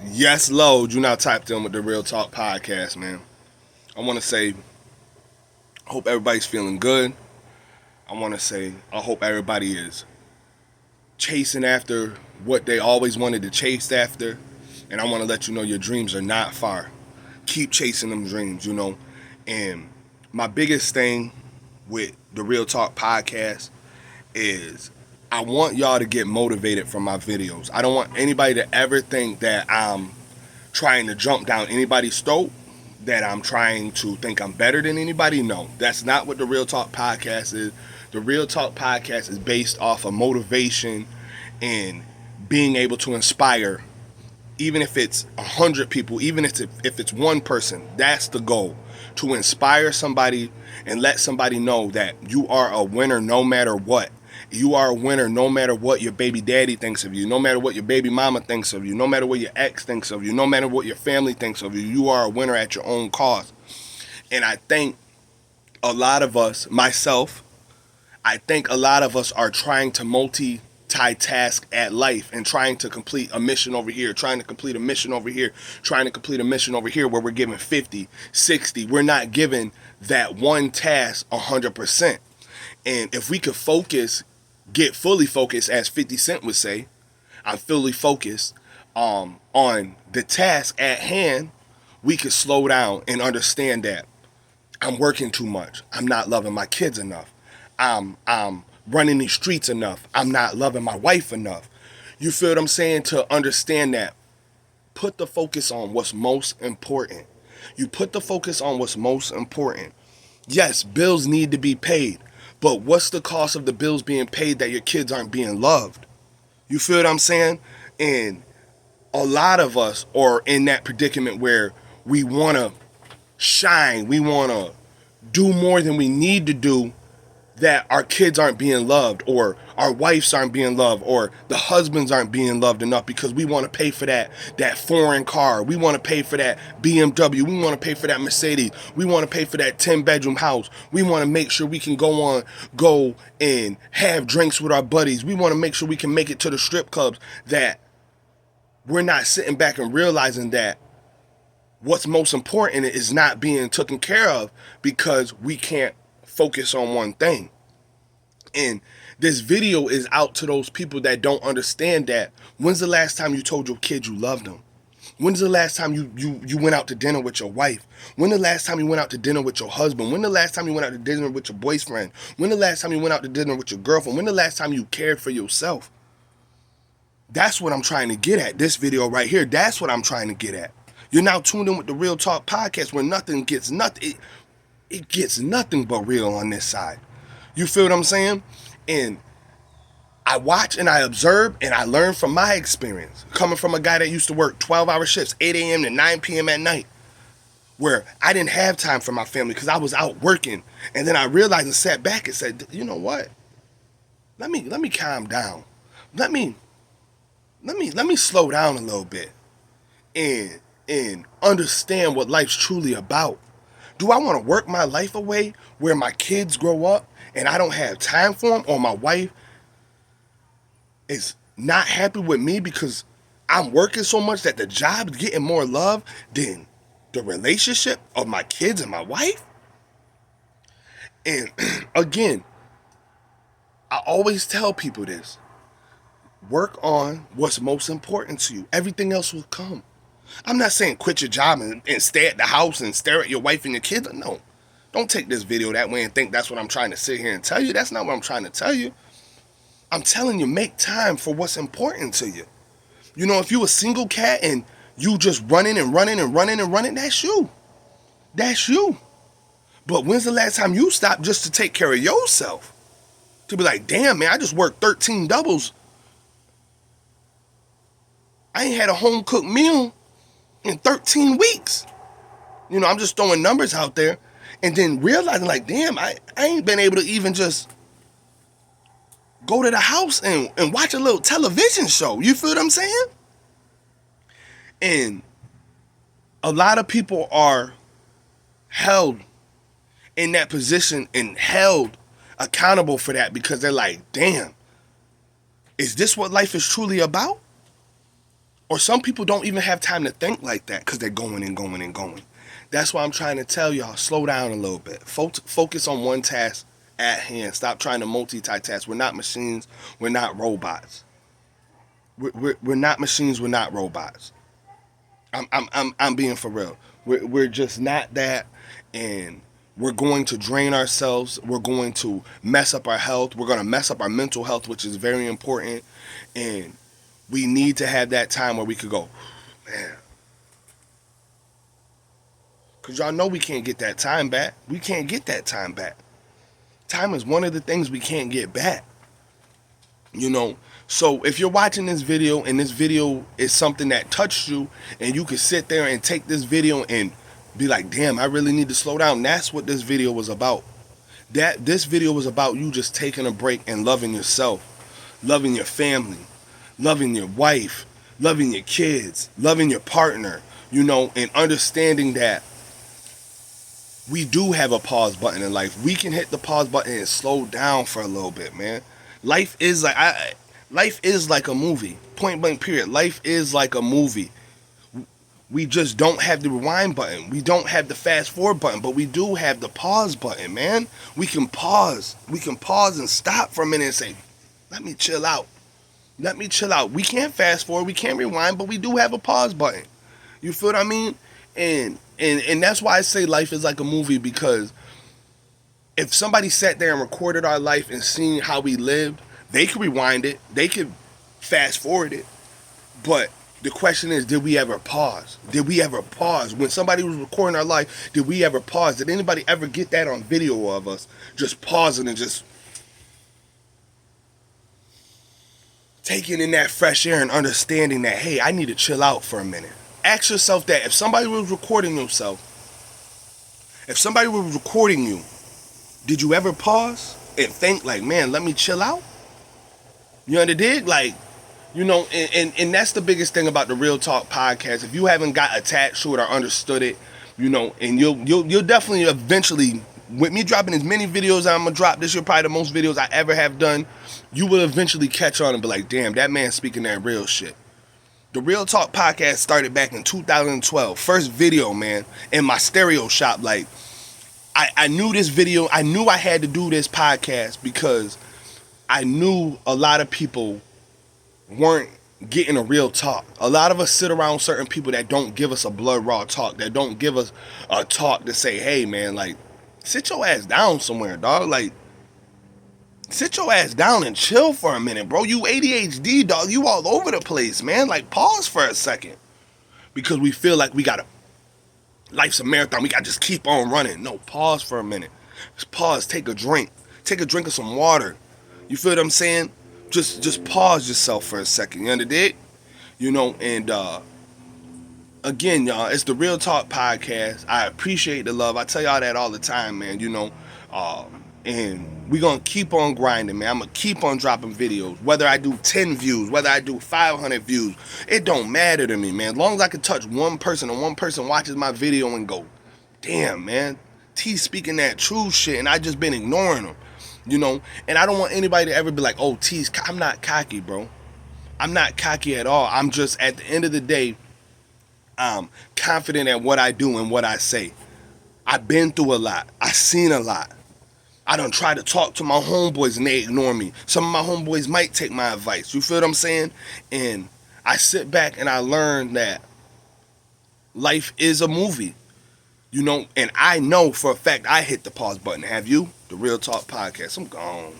Yes, Load, you now typed in with the Real Talk podcast, man. I want to say, I hope everybody's feeling good. I want to say, I hope everybody is chasing after what they always wanted to chase after. And I want to let you know your dreams are not far. Keep chasing them dreams. And my biggest thing with the Real Talk podcast is I want y'all to get motivated from my videos. I don't want anybody to ever think that I'm trying to jump down anybody's throat, that I'm trying to think I'm better than anybody. No, that's not what the Real Talk podcast is. The Real Talk podcast is based off of motivation and being able to inspire, even if it's 100 people, even if it's one person. That's the goal, to inspire somebody and let somebody know that you are a winner no matter what. You are a winner no matter what your baby daddy thinks of you, no matter what your baby mama thinks of you, no matter what your ex thinks of you, no matter what your family thinks of you. You are a winner at your own cost. And I think a lot of us, myself, I think a lot of us are trying to multitask at life and trying to complete a mission over here, trying to complete a mission over here, trying to complete a mission over here, where we're giving 50, 60. We're not giving that one task 100%. And if we could focus, get fully focused, as 50 Cent would say, I'm fully focused on the task at hand, we could slow down and understand that I'm working too much. I'm not loving my kids enough. I'm running these streets enough. I'm not loving my wife enough. You feel what I'm saying? To understand that, put the focus on what's most important. You put the focus on what's most important. Yes, bills need to be paid, but what's the cost of the bills being paid that your kids aren't being loved? You feel what I'm saying? And a lot of us are in that predicament where we want to shine, we want to do more than we need to do, that our kids aren't being loved, or our wives aren't being loved, or the husbands aren't being loved enough, because we want to pay for that foreign car, we want to pay for that BMW, we want to pay for that Mercedes, we want to pay for that 10-bedroom house, we want to make sure we can go and have drinks with our buddies, we want to make sure we can make it to the strip clubs, that we're not sitting back and realizing that what's most important is not being taken care of, because we can't focus on one thing. And this video is out to those people that don't understand that. When's the last time you told your kid you loved them? When's the last time you went out to dinner with your wife? When the last time you went out to dinner with your husband? When the last time you went out to dinner with your boyfriend? When the last time you went out to dinner with your girlfriend? When the last time you cared for yourself? That's what I'm trying to get at. This video right here, that's what I'm trying to get at. You're now tuned in with the Real Talk podcast, where nothing gets nothing. It gets nothing but real on this side. You feel what I'm saying? And I watch and I observe and I learn from my experience, coming from a guy that used to work 12-hour shifts, 8 a.m. to 9 p.m. at night, where I didn't have time for my family because I was out working. And then I realized and sat back and said, you know what? Let me calm down. Let me slow down a little bit and understand what life's truly about. Do I want to work my life away where my kids grow up and I don't have time for them, or my wife is not happy with me because I'm working so much that the job's getting more love than the relationship of my kids and my wife? And again, I always tell people this. Work on what's most important to you. Everything else will come. I'm not saying quit your job and stay at the house and stare at your wife and your kids. No. Don't take this video that way and think that's what I'm trying to sit here and tell you. That's not what I'm trying to tell you. I'm telling you, make time for what's important to you. You know, if you a single cat and you just running and running and running and running, that's you. That's you. But when's the last time you stopped just to take care of yourself? To be like, damn, man, I just worked 13 doubles. I ain't had a home cooked meal in 13 weeks. You know, I'm just throwing numbers out there. And then realizing, like, damn, I ain't been able to even just go to the house and watch a little television show. You feel what I'm saying? And a lot of people are held in that position and held accountable for that, because they're like, damn, is this what life is truly about? Or some people don't even have time to think like that because they're going and going and going. That's why I'm trying to tell y'all, slow down a little bit. Focus on one task at hand. Stop trying to multitask. We're not machines. We're not robots. We're not machines. We're not robots. I'm being for real. We're just not that, and we're going to drain ourselves. We're going to mess up our health. We're going to mess up our mental health, which is very important. And we need to have that time where we could go, man. Because y'all know we can't get that time back. We can't get that time back. Time is one of the things we can't get back. You know, so if you're watching this video and this video is something that touched you, and you can sit there and take this video and be like, damn, I really need to slow down. That's what this video was about. This video was about you just taking a break and loving yourself, loving your family, loving your wife, loving your kids, loving your partner, you know, and understanding that we do have a pause button in life. We can hit the pause button and slow down for a little bit, man. Life is like a movie. Point blank period. Life is like a movie. We just don't have the rewind button. We don't have the fast forward button, but we do have the pause button, man. We can pause. We can pause and stop for a minute and say, let me chill out. Let me chill out. We can't fast forward. We can't rewind, but we do have a pause button. You feel what I mean? And that's why I say life is like a movie, because if somebody sat there and recorded our life and seen how we lived, they could rewind it. They could fast forward it. But the question is, did we ever pause? Did we ever pause? When somebody was recording our life, did we ever pause? Did anybody ever get that on video of us just pausing and just taking in that fresh air and understanding that, hey, I need to chill out for a minute? Ask yourself that. If somebody was recording yourself, if somebody was recording you, did you ever pause and think like, man, let me chill out? You understand? Like, you know, and that's the biggest thing about the Real Talk podcast. If you haven't got attached to it or understood it, you know, and you'll definitely eventually, with me dropping as many videos as I'm gonna drop this year, probably the most videos I ever have done, you will eventually catch on and be like, damn, that man's speaking that real shit. The Real Talk podcast started back in 2012. First video, man, in my stereo shop. Like, I knew this video, I knew I had to do this podcast because I knew a lot of people weren't getting a real talk. A lot of us sit around certain people that don't give us a blood raw talk, that don't give us a talk to say, hey, man, like, sit your ass down somewhere, dog. Like, sit your ass down and chill for a minute, bro. You ADHD, dog. You all over the place, man. Like, pause for a second. Because we feel like we gotta, life's a marathon. We gotta just keep on running. No, pause for a minute. Just pause. Take a drink. Take a drink of some water. You feel what I'm saying? Just pause yourself for a second. You understand? You know, and again, y'all, it's the Real Talk podcast. I appreciate the love. I tell y'all that all the time, man. You know, and we're going to keep on grinding, man. I'm going to keep on dropping videos. Whether I do 10 views, whether I do 500 views, it don't matter to me, man. As long as I can touch one person and one person watches my video and go, damn, man, T speaking that true shit, and I just been ignoring them, you know? And I don't want anybody to ever be like, oh, T's, I'm not cocky, bro. I'm not cocky at all. I'm just, at the end of the day, I'm confident at what I do and what I say. I've been through a lot. I've seen a lot. I done try to talk to my homeboys and they ignore me. Some of my homeboys might take my advice. You feel what I'm saying? And I sit back and I learn that life is a movie. You know, and I know for a fact I hit the pause button. Have you? The Real Talk podcast. I'm gone.